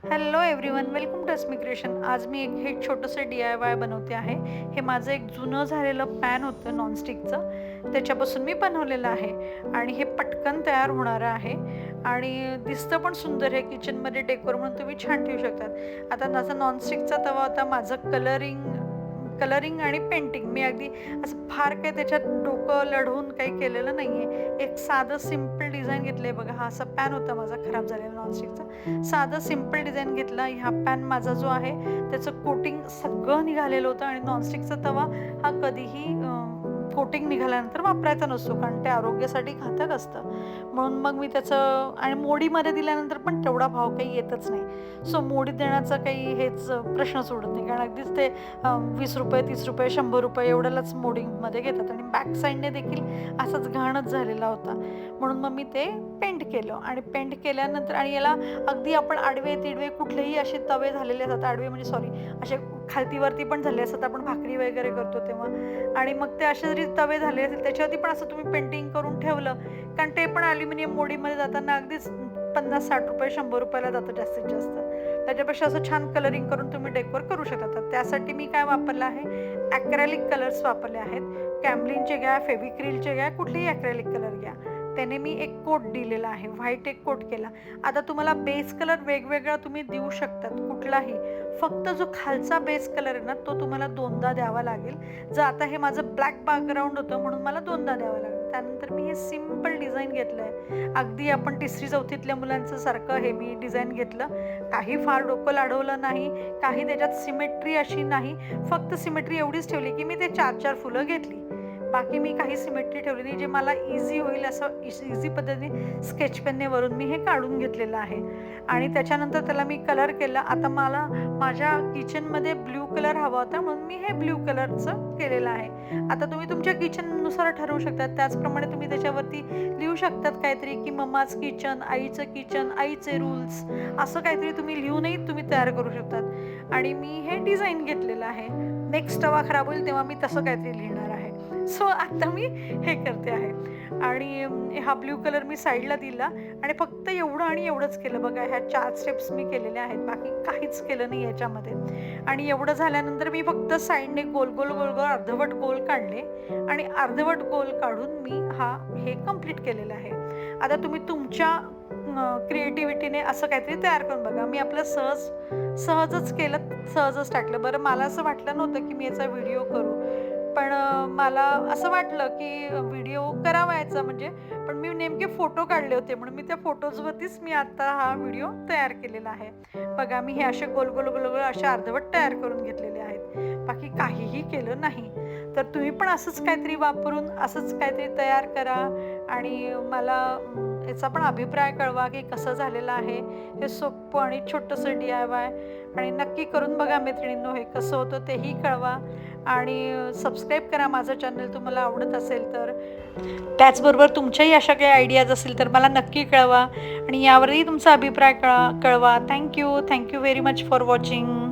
Hello everyone, welcome to Asmi creation. आज मी हे छोटंसं DIY बनवते आहे. हे माझं एक जुनं झालेलं पॅन होतं नॉनस्टिकचं, त्याच्यापासून मी बनवलेलं आहे आणि हे पटकन तयार होणारं आहे आणि दिसतं पण सुंदर आहे. किचनमध्ये डेकोर म्हणून तुम्ही छान ठेवू शकतात. आता माझा नॉनस्टिकचा तवा होता. माझं कलरिंग आणि पेंटिंग मी अगदी असं फार काही त्याच्यात डोकं लढवून काही केलेलं नाही आहे. एक साधं सिम्पल डिझाईन घेतलं आहे बघा. हा असा पॅन होता माझा खराब झालेला नॉनस्टिकचा. साधं सिम्पल डिझाईन घेतला. ह्या पॅन माझा जो आहे त्याचं कोटिंग सगळं निघालेलं होतं आणि नॉनस्टिकचा तवा हा कधीही कोटिंग निघाल्यानंतर वापरायचा नसतो, कारण ते आरोग्यासाठी घातक असतं. म्हणून मग मी त्याचं आणि मोडीमध्ये दिल्यानंतर पण तेवढा भाव काही येतच नाही. सो मोडीत देण्याचा काही हेच प्रश्न सोडत नाही, कारण अगदीच ते ₹20, ₹30, ₹100 एवढ्यालाच मोडिंगमध्ये घेतात आणि बॅक साईडने देखील असाच घाणच झालेला होता. म्हणून मग मी ते पेंट केलं आणि पेंट केल्यानंतर आणि याला अगदी आपण आडवे तिडवे कुठलेही असे तवे झालेले असतात, आडवे म्हणजे सॉरी असे खालतीवरती पण झाले असतात, आपण भाकरी वगैरे करतो तेव्हा. आणि मग ते असे जरी तवे झाले असेल त्याच्यावरती पण असं तुम्ही पेंटिंग करून ठेवलं, कारण ते पण ॲल्युमिनियम मोडीमध्ये जाताना अगदीच ₹50-60, ₹100 जातं जास्तीत जास्त. त्याच्यापेक्षा असं छान कलरिंग करून तुम्ही डेकोर करू शकता. तर त्यासाठी मी काय वापरलं आहे, ॲक्रेलिक कलर्स वापरले आहेत. कॅम्लिनचे घ्या, फेविक्रिलचे घ्या, कुठलेही ॲक्रेलिक कलर घ्या. त्याने मी एक कोट दिलेला आहे, व्हाईट एक कोट केला. आता तुम्हाला बेस कलर वेगवेगळा तुम्ही देऊ शकतात कुठलाही. फक्त जो खालचा बेस कलर आहे ना, तो तुम्हाला 2दा द्यावा लागेल. जर आता हे माझं ब्लॅक बॅकग्राऊंड होतं म्हणून मला 2दा द्यावं लागेल. त्यानंतर मी हे सिम्पल डिझाईन घेतलं आहे. अगदी आपण 3री-4थीतल्या मुलांचं सारखं हे मी डिझाईन घेतलं. काही फार डोकं लाढवलं नाही, काही त्याच्यात सिमेट्री अशी नाही. फक्त सिमेट्री एवढीच ठेवली की मी ते 4-4 फुलं घेतली. बाकी मी काही सिमेट्री ठेवली नाही. जे मला इझी होईल असं इझी पद्धतीने स्केच पेनने वरून मी हे काढून घेतलेलं आहे आणि त्याच्यानंतर त्याला मी कलर केला. आता मला माझ्या किचनमध्ये ब्ल्यू कलर हवा होता म्हणून मी हे ब्ल्यू कलरचं केलेलं आहे. आता तुम्ही तुमच्या किचननुसार ठरवू शकतात. त्याचप्रमाणे तुम्ही त्याच्यावरती लिहू शकतात काहीतरी की मम्माज किचन, आईचं किचन, आईचे रूल्स, असं काहीतरी तुम्ही लिहूनही तुम्ही तयार करू शकतात. आणि मी हे डिझाईन घेतलेलं आहे. नेक्स्ट तवा खराब होईल तेव्हा मी तसं काहीतरी लिहिणार आहे. सो आता मी हे करते आहे आणि हा ब्ल्यू कलर मी साईडला दिला आणि फक्त एवढं आणि एवढंच केलं बघा. ह्या 4 स्टेप्स मी केलेल्या आहेत, बाकी काहीच केलं नाही याच्यामध्ये. आणि एवढं झाल्यानंतर मी फक्त साईडने गोल गोल गोल गोल अर्धवट गोल काढले आणि अर्धवट गोल काढून मी हे कंप्लीट केलेलं आहे. आता तुम्ही तुमच्या क्रिएटिव्हिटीने असं काहीतरी तयार करून बघा. मी आपलं सहजच केलं, सहजच टाकलं. बरं, मला असं वाटलं नव्हतं की मी याचा व्हिडिओ करू, पण मला असं वाटलं की व्हिडिओ करावा याचा म्हणजे, पण मी नेमके फोटो काढले होते म्हणून मी त्या फोटोजवरतीच मी आता हा व्हिडिओ तयार केलेला आहे. बघा, मी हे असे गोल गोल गोल गोल असे अर्धवट तयार करून घेतलेले आहेत, बाकी काहीही केलं नाही. तर तुम्ही पण असंच काहीतरी वापरून असंच काहीतरी तयार करा आणि मला याचा पण अभिप्राय कळवा की कसं झालेलं आहे. हे सोपं आणि छोटंसं DIY आणि नक्की करून बघा मैत्रिणींनो. हे कसं होतं तेही कळवा आणि सबस्क्राईब करा माझं चॅनल तुम्हाला आवडत असेल तर. त्याचबरोबर तुमच्याही अशा काही आयडियाज असतील तर मला नक्की कळवा आणि यावरही तुमचा अभिप्राय कळवा. Thank you very much for watching.